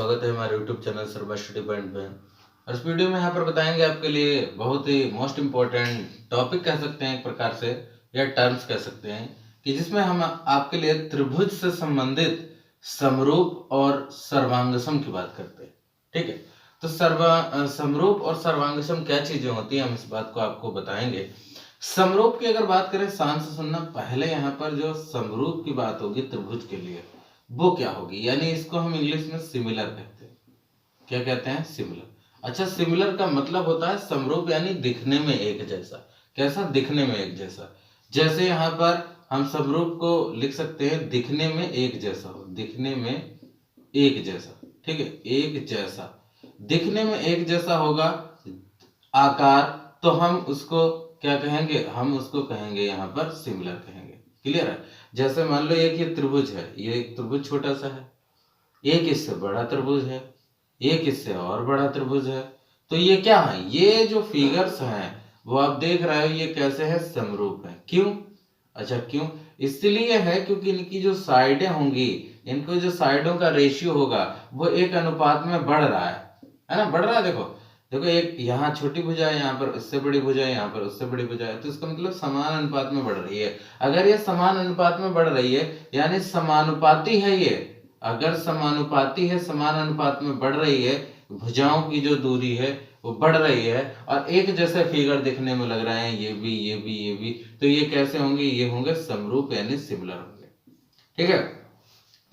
स्वागत है हमारे YouTube channel Sharma study point पे। और इस वीडियो में यहाँ पर बताएंगे आपके लिए बहुत ही मोस्ट इम्पोर्टेंट टॉपिक कह सकते हैं एक प्रकार से, या टर्म्स कह सकते हैं, कि जिसमें हम आपके लिए त्रिभुज से संबंधित समरूप और सर्वांगसम की बात करते हैं। ठीक है, तो समरूप और सर्वांगसम क्या चीजें होती हैं, हम इस बात को आपको बताएंगे। समरूप की अगर बात करें, शान से सुनना, पहले यहाँ पर जो समरूप की बात होगी त्रिभुज के लिए वो क्या होगी, यानी इसको हम इंग्लिश में सिमिलर कहते हैं। क्या कहते हैं? सिमिलर। अच्छा, सिमिलर का मतलब होता है समरूप, यानी दिखने में एक जैसा। कैसा? दिखने में एक जैसा। जैसे यहाँ पर हम समरूप को लिख सकते हैं दिखने में एक जैसा हो, दिखने में एक जैसा। ठीक है, एक जैसा, दिखने में एक जैसा होगा आकार, तो हम उसको क्या कहेंगे? हम उसको कहेंगे यहाँ पर सिमिलर कहेंगे। क्लियर है? जैसे मान लो एक ये त्रिभुज है, ये एक त्रिभुज छोटा सा है, एक इससे बड़ा त्रिभुज है, एक इससे और बड़ा त्रिभुज है, तो ये क्या है? ये जो फिगर्स हैं वो आप देख रहे हो, ये कैसे है? समरूप है। क्यों? अच्छा, क्यों? इसलिए है क्योंकि इनकी जो साइडें होंगी, इनको जो साइडों का रेशियो होगा वो एक अनुपात में बढ़ रहा है ना? बढ़ रहा है। देखो देखो, एक यहाँ छोटी भुजा है, यहाँ पर उससे बड़ी भुजा है, यहाँ पर उससे बड़ी भुजा है, तो इसका मतलब समान अनुपात में बढ़ रही है। अगर ये समान अनुपात में बढ़ रही है यानी समानुपाती है ये, अगर समानुपाती है, समान अनुपात में बढ़ रही है, भुजाओं की जो दूरी है वो बढ़ रही है और एक जैसे फिगर दिखने में लग रहे हैं, ये भी ये भी ये भी, तो ये कैसे होंगे? ये होंगे समरूप, यानी सिमिलर होंगे। ठीक है,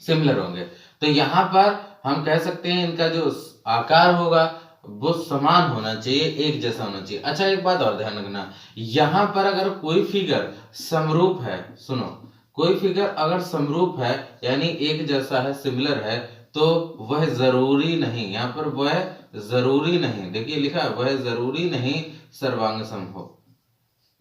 सिमिलर होंगे। तो यहाँ पर हम कह सकते हैं इनका जो आकार होगा वो समान होना चाहिए, एक जैसा होना चाहिए। अच्छा, एक बात और ध्यान रखना, यहाँ पर अगर कोई फिगर समरूप है, सुनो, कोई फिगर अगर समरूप है यानी एक जैसा है, सिमिलर है, तो वह जरूरी नहीं, यहाँ पर वह जरूरी नहीं, देखिए लिखा है, वह जरूरी नहीं सर्वांगसम हो,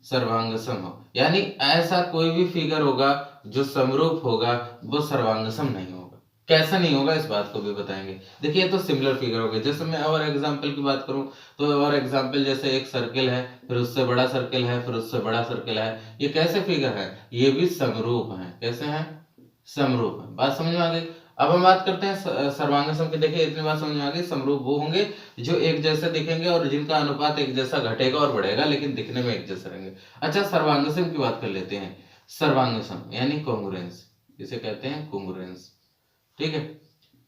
सर्वांगसम हो, यानी ऐसा कोई भी फिगर होगा जो समरूप होगा वो सर्वांगसम नहीं होगा। कैसा नहीं होगा, इस बात को भी बताएंगे। देखिए, ये तो सिमिलर फिगर हो गए। जैसे मैं और एग्जांपल की बात करूं तो और एग्जांपल, जैसे एक सर्कल है, फिर उससे बड़ा सर्कल है, फिर उससे बड़ा सर्कल है, ये कैसे फिगर है? ये भी समरूप है। कैसे हैं? समरूप है। बात समझ में आ गई? अब हम बात करते हैं सर्वांगसम की। देखिए, इतनी बात समझ में आ गई। समरूप वो होंगे जो एक जैसे दिखेंगे और जिनका अनुपात एक जैसा घटेगा और बढ़ेगा, लेकिन दिखने में एक जैसे रहेंगे। अच्छा, सर्वांगसम की बात कर लेते हैं। सर्वांगसम यानी कॉन्ग्रुएंस, इसे कहते हैं कॉन्ग्रुएंस। ठीक है,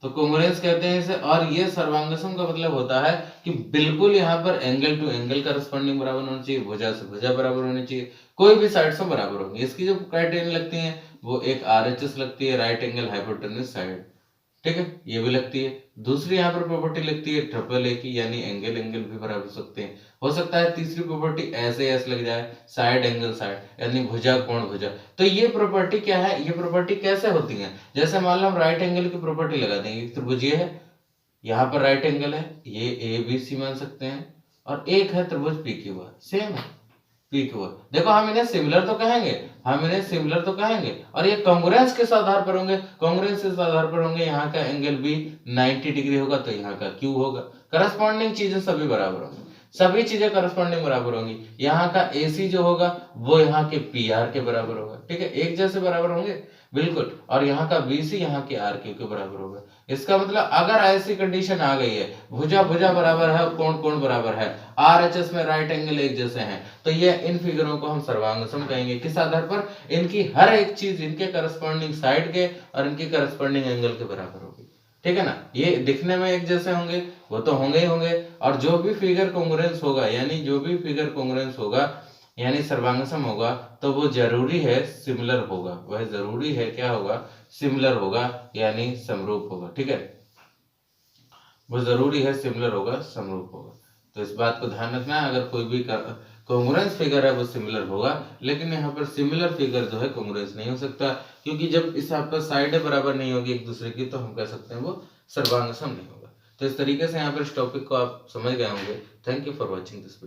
तो कॉन्ग्रुएंस कहते हैं इसे। और ये सर्वांगसम का मतलब होता है कि बिल्कुल यहाँ पर एंगल टू एंगल करस्पॉन्डिंग बराबर होना चाहिए, भुजा से भुजा बराबर होनी चाहिए, कोई भी साइड से बराबर होंगी। इसकी जो क्राइटेरियन लगती है वो एक आरएचएस लगती है, राइट एंगल हाइपोटेन्यूज साइड। ठीक है, ये भी लगती है। दूसरी यहाँ पर प्रॉपर्टी लगती है ट्रिपल ए की, यानी एंगल एंगल भी बराबर हो सकते हैं। हो सकता है तीसरी प्रॉपर्टी ऐसे ऐसे लग जाए, साइड एंगल साइड, यानी भुजा कोण भुजा। तो ये प्रॉपर्टी क्या है? ये प्रॉपर्टी कैसे होती है? जैसे मान लो हम राइट एंगल की प्रॉपर्टी लगा देंगे। त्रिभुज ये है, यहाँ पर राइट एंगल है, ये ए बी सी मान सकते हैं, और एक है त्रिभुज पी क्यू आर, सेम है पी क्यू आर। देखो, हम इन्हें सिमिलर तो कहेंगे, हम इन्हें सिमिलर तो कहेंगे, और ये कांग्रुएंस किस आधार पर होंगे? कांग्रुएंस इस आधार पर होंगे, यहाँ का एंगल भी 90 डिग्री होगा तो यहाँ का क्यू होगा। करस्पॉन्डिंग चीजें सभी बराबर होंगी, सभी चीजें करस्पॉन्डिंग बराबर होंगी। यहाँ का AC जो होगा वो यहाँ के PR के बराबर होगा। ठीक है, एक जैसे बराबर होंगे बिल्कुल। और यहाँ का BC यहाँ के RQ के बराबर होगा। इसका मतलब अगर ऐसी कंडीशन आ गई है, भुजा भुजा बराबर है, कोण कोण बराबर है, RHS में राइट एंगल एक जैसे हैं, तो ये इन फिगरों को हम सर्वांगसम कहेंगे। किस आधार पर? इनकी हर एक चीज इनके करस्पॉन्डिंग साइड के और इनकी करस्पॉन्डिंग एंगल के बराबर होगी। ठीक है ना? ये दिखने में एक जैसे होंगे, वो तो होंगे ही होंगे। और जो भी फिगर कॉन्ग्रुएंस होगा, यानी जो भी फिगर कॉन्ग्रुएंस होगा यानी सर्वांगसम होगा, तो वो जरूरी है सिमिलर होगा। वह जरूरी है क्या होगा? सिमिलर होगा, यानी समरूप होगा। ठीक है, वो जरूरी है सिमिलर होगा, समरूप होगा। तो इस बात को ध्यान रखना है, अगर कोई भी कॉन्ग्रुएंस फिगर है वो सिमिलर होगा, लेकिन यहाँ पर सिमिलर फिगर जो है कॉन्ग्रुएंस नहीं हो सकता, क्योंकि जब इस यहाँ पर साइडें बराबर नहीं होगी एक दूसरे की, तो हम कह सकते हैं वो सर्वांगसम नहीं होगा। तो इस तरीके से यहाँ पर इस टॉपिक को आप समझ गए होंगे। Thank you for watching this video.